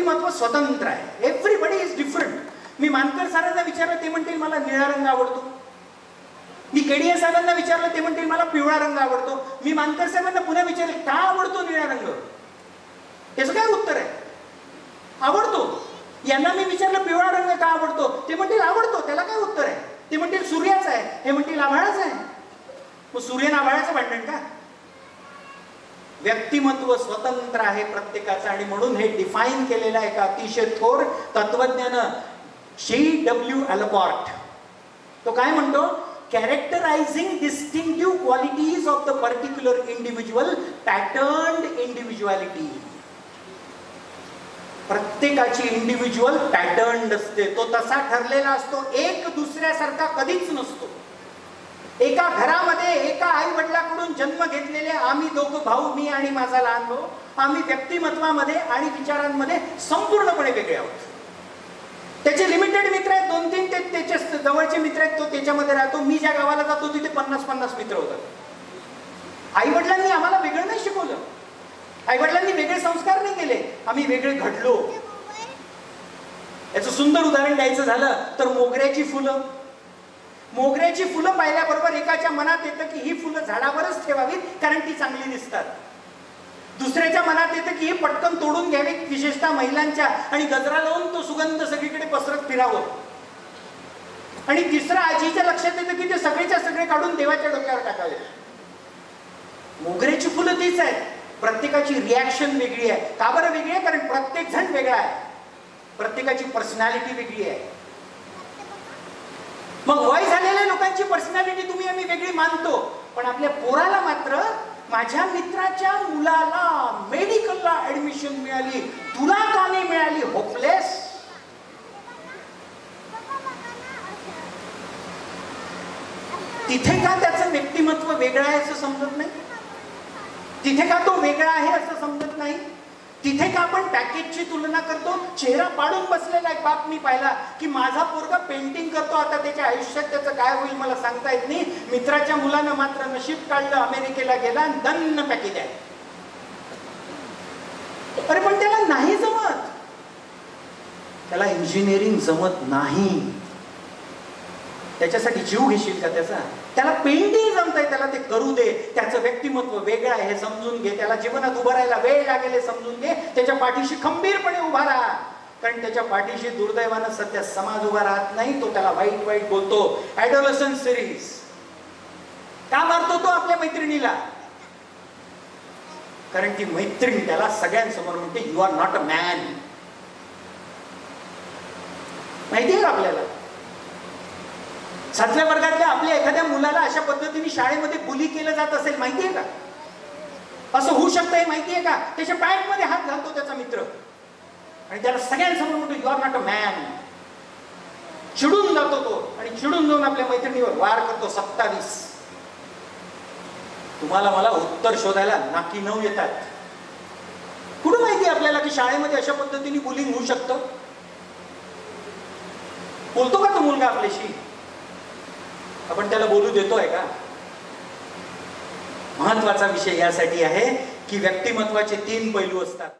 व्यक्तिमत्व स्वतंत्र आहे. Everybody is different. मी मानकर सरांना विचारलं ते म्हणतील मला निळा रंग आवडतो. मी केडीए साहेबांना विचारलं ते म्हणतील मला पिवळा रंग आवडतो. मी मानकर साहेबांना पुन्हा विचारलं का आवडतो निळा रंग, याचं काय उत्तर आहे? आवडतो. यांना मी विचारलं पिवळा रंग का आवडतो, ते म्हणतील आवडतो. त्याला काय उत्तर आहे? ते म्हणतील सूर्याचा आहे, हे म्हणतील आभाळाचा आहे. मग सूर्य आभाळाचं भांडण का? व्यक्तिमत्व स्वतंत्र आहे प्रत्येकाचं, आणि म्हणून हे डिफाईन केलेलं आहे का अतिशय थोर तत्वज्ञान C.W. Allport. तो काय म्हणतो? Characterising distinctive qualities of the particular individual, patterned individuality. प्रत्येकाची इंडिव्हिज्युअल पॅटर्न्ड असते, तो तसा ठरलेला असतो, एक दुसऱ्यासारखा कधीच नसतो. एका घरामध्ये एका आई वडिलांकडून जन्म घेतलेले आम्ही दोघं भाऊ, मी आणि माझा लहान भाऊ, आम्ही व्यक्तिमत्वामध्ये आणि विचारांमध्ये संपूर्णपणे वेगळे आहोत. त्याचे लिमिटेड मित्र आहेत, 2-3 ते त्याच्या जवळचे मित्र आहेत, तो त्याच्यामध्ये राहतो. मी ज्या गावाला जातो तिथे 50-50 मित्र होतात. आई वडिलांनी आम्हाला वेगळं नाही शिकवलं, आई वडिलांनी वेगळे संस्कार नाही केले, आम्ही वेगळे घडलो. याचं सुंदर उदाहरण द्यायचं झालं तर मोगऱ्याची फुलं. मोगऱ्याची फुलं पाहिल्याबरोबर एकाच्या मनात येतं की ही फुलं झाडावरच ठेवावीत कारण ती चांगली दिसतात. दुसऱ्याच्या मनात येतं की ही पटकन तोडून घ्यावीत, विशेषतः महिलांच्या, आणि गजरा लावून तो सुगंध सगळीकडे पसरत फिरावं. आणि तिसरं आजीच्या लक्षात येतं की ते सगळेच्या सगळे काढून देवाच्या डोक्यावर टाकावे. मोगऱ्याची फुलं तीच आहेत, प्रत्येकाची रिॲक्शन वेगळी आहे. का बरं वेगळी आहे? कारण प्रत्येक जण वेगळा आहे, प्रत्येकाची पर्सनॅलिटी वेगळी आहे. मग वय झालेल्या लोकांची पर्सनॅलिटी तुम्ही आम्ही वेगळी मानतो, पण आपल्या पोराला मात्र, माझ्या मित्राच्या मुलाला मेडिकलला ऍडमिशन मिळाली, तुला का नाही मिळाली? होपलेस. तिथे का त्याचं व्यक्तिमत्व वेगळं आहे असं समजत नाही? तिथे का तो वेगळा आहे असं समजत नाही? तिथे का आपण पॅकेजची तुलना करतो? चेहरा पाडून बसलेला एक बाप मी पाहिला की माझा पोरगा पेंटिंग करतो, आता त्याच्या आयुष्यात त्याचं काय होईल मला सांगता येत नाही. मित्राच्या मुलानं मात्र नशीब काढलं, अमेरिकेला गेला, दन्न पॅकेज आहे. अरे पण त्याला नाही जमत, त्याला इंजिनिअरिंग जमत नाही. त्याच्यासाठी जीव घेशील का त्याचा? त्याला पेंटिंग जमतंय, त्याला ते करू दे. त्याचं व्यक्तिमत्व वेगळं आहे हे समजून घे. त्याला जीवनात उभं राहायला वेळ लागेल हे समजून घे. त्याच्या पाठीशी खंबीरपणे उभा राहा, कारण त्याच्या पाठीशी दुर्दैवानं सध्या समाज उभा राहत नाही. तो त्याला वाईट वाईट बोलतो. ॲडोलसन्स सिरीज का मारतो तो आपल्या मैत्रिणीला? कारण ती मैत्रीण त्याला सगळ्यांसमोर म्हणते you are not a man. माहितीये का आपल्याला? 7व्या वर्गातल्या आपल्या एखाद्या मुलाला अशा पद्धतीने शाळेमध्ये बुली केलं जात असेल, माहितीये का? असं होऊ शकतं हे माहितीये का? त्याच्या पॅन्ट मध्ये हात घालतो त्याचा मित्र आणि त्याला सगळ्यांसमोर म्हणतो you are not a man. चिडून जातो तो आणि चिडून जाऊन आपल्या मैत्रिणीवर वार करतो 27. तुम्हाला मला उत्तर शोधायला नाकी 9 येतात. कुठं माहिती आपल्याला की शाळेमध्ये अशा पद्धतीने बुलिंग होऊ शकतं? बोलतो का तो मुलगा आपल्याशी? आपण त्याला बोलू देतोय का? महत्वाचा विषय यासाठी आहे की व्यक्तिमत्वाचे 3 पैलू असतात.